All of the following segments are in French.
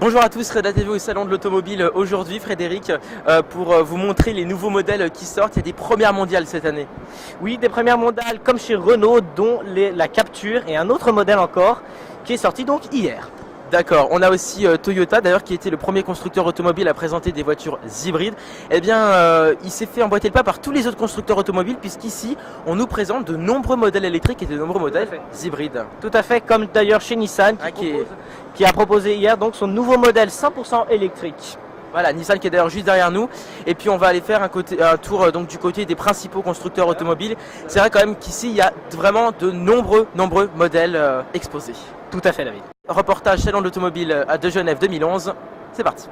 Bonjour à tous, Reda TV au salon de l'automobile aujourd'hui, Frédéric, pour vous montrer les nouveaux modèles qui sortent. Il y a des premières mondiales cette année. Oui, des premières mondiales comme chez Renault, dont la Capture et un autre modèle encore qui est sorti donc hier. D'accord, on a aussi Toyota d'ailleurs qui était le premier constructeur automobile à présenter des voitures hybrides. Eh bien, il s'est fait emboîter le pas par tous les autres constructeurs automobiles puisqu'ici on nous présente de nombreux modèles électriques et de nombreux modèles hybrides. Tout à fait, comme d'ailleurs chez Nissan qui a proposé hier donc son nouveau modèle 100% électrique. Voilà, Nissan qui est d'ailleurs juste derrière nous. Et puis on va aller faire un tour donc du côté des principaux constructeurs automobiles. C'est vrai quand même qu'ici il y a vraiment de nombreux modèles exposés. Tout à fait, David. Reportage salon de l'automobile de Genève 2011, c'est parti.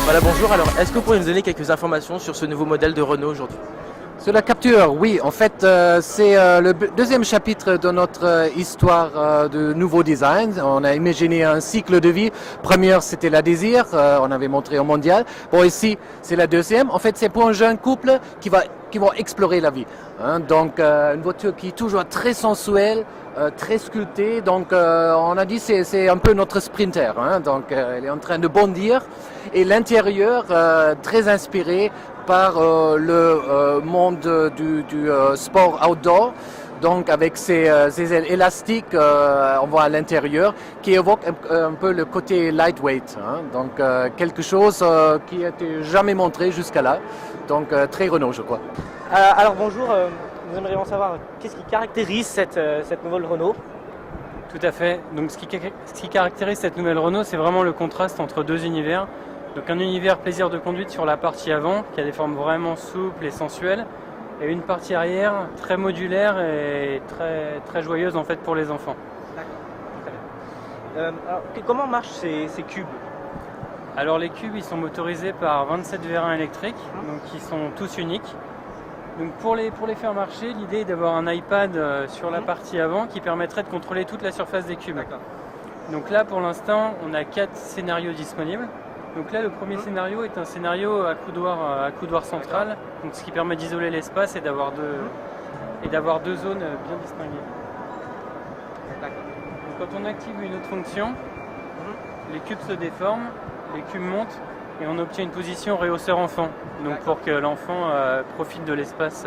Voilà, bonjour. Alors, est-ce que vous pourriez nous donner quelques informations sur ce nouveau modèle de Renault aujourd'hui? Sur la Capture, oui, en fait, c'est le deuxième chapitre de notre histoire de nouveau design. On a imaginé un cycle de vie. Première, c'était la Désir, on avait montré au mondial. Bon, ici, c'est la deuxième. En fait, c'est pour un jeune couple qui vont explorer la vie. Donc, une voiture qui est toujours très sensuelle, très sculptée. Donc, on a dit c'est un peu notre sprinter. Donc, elle est en train de bondir. Et l'intérieur, très inspiré par le monde du sport outdoor, donc avec ces ailes élastiques, on voit à l'intérieur, qui évoque un peu le côté lightweight, donc quelque chose qui n'était jamais montré jusqu'à là, donc très Renault je crois. Alors bonjour, nous aimerions savoir qu'est-ce qui caractérise cette nouvelle Renault. Tout à fait, donc ce qui caractérise cette nouvelle Renault, c'est vraiment le contraste entre deux univers. Donc un univers plaisir de conduite sur la partie avant, qui a des formes vraiment souples et sensuelles, et une partie arrière très modulaire et très joyeuse en fait pour les enfants. D'accord. Alors, comment marchent ces cubes? Alors les cubes, ils sont motorisés par 27 vérins électriques, donc ils sont tous uniques. Donc pour les faire marcher, l'idée est d'avoir un iPad sur la partie avant qui permettrait de contrôler toute la surface des cubes. Donc là pour l'instant, on a 4 scénarios disponibles. Donc là, le premier scénario est un scénario à coudoir central, donc ce qui permet d'isoler l'espace et d'avoir deux zones bien distinguées. Donc quand on active une autre fonction, les cubes se déforment, les cubes montent et on obtient une position rehausseur enfant, donc pour que l'enfant profite de l'espace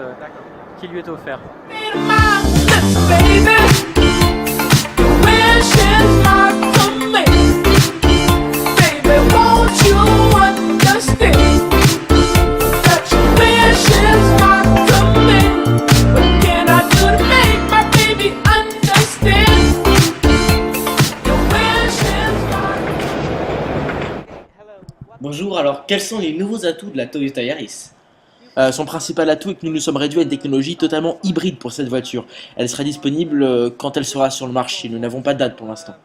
qui lui est offert. Bonjour, alors quels sont les nouveaux atouts de la Toyota Yaris? Son principal atout est que nous nous sommes réduits à une technologie totalement hybride pour cette voiture. Elle sera disponible quand elle sera sur le marché. Nous n'avons pas de date pour l'instant.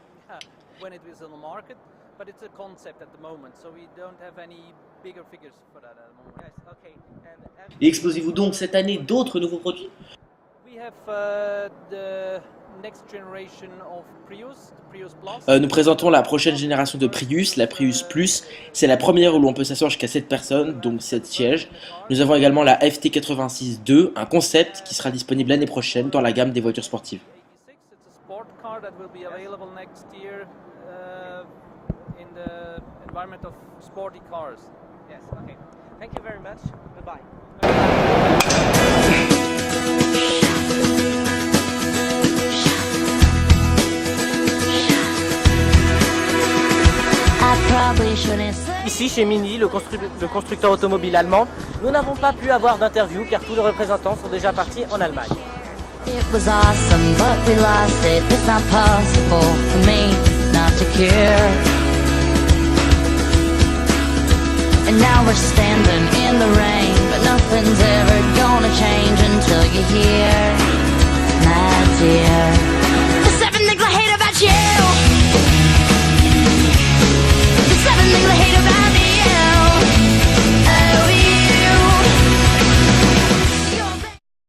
Et exposez-vous donc cette année d'autres nouveaux produits? Nous présentons la prochaine génération de Prius, la Prius Plus. C'est la première où l'on peut s'asseoir jusqu'à 7 personnes, donc 7 sièges. Nous avons également la FT86-2, un concept qui sera disponible l'année prochaine dans la gamme des voitures sportives. Ici chez Mini, le constructeur automobile allemand, nous n'avons pas pu avoir d'interview car tous les représentants sont déjà partis en Allemagne. It was awesome, but we lost it. It's not possible for me not to care. And now we're standing in the rain, but nothing's ever gonna change until you're here, my dear.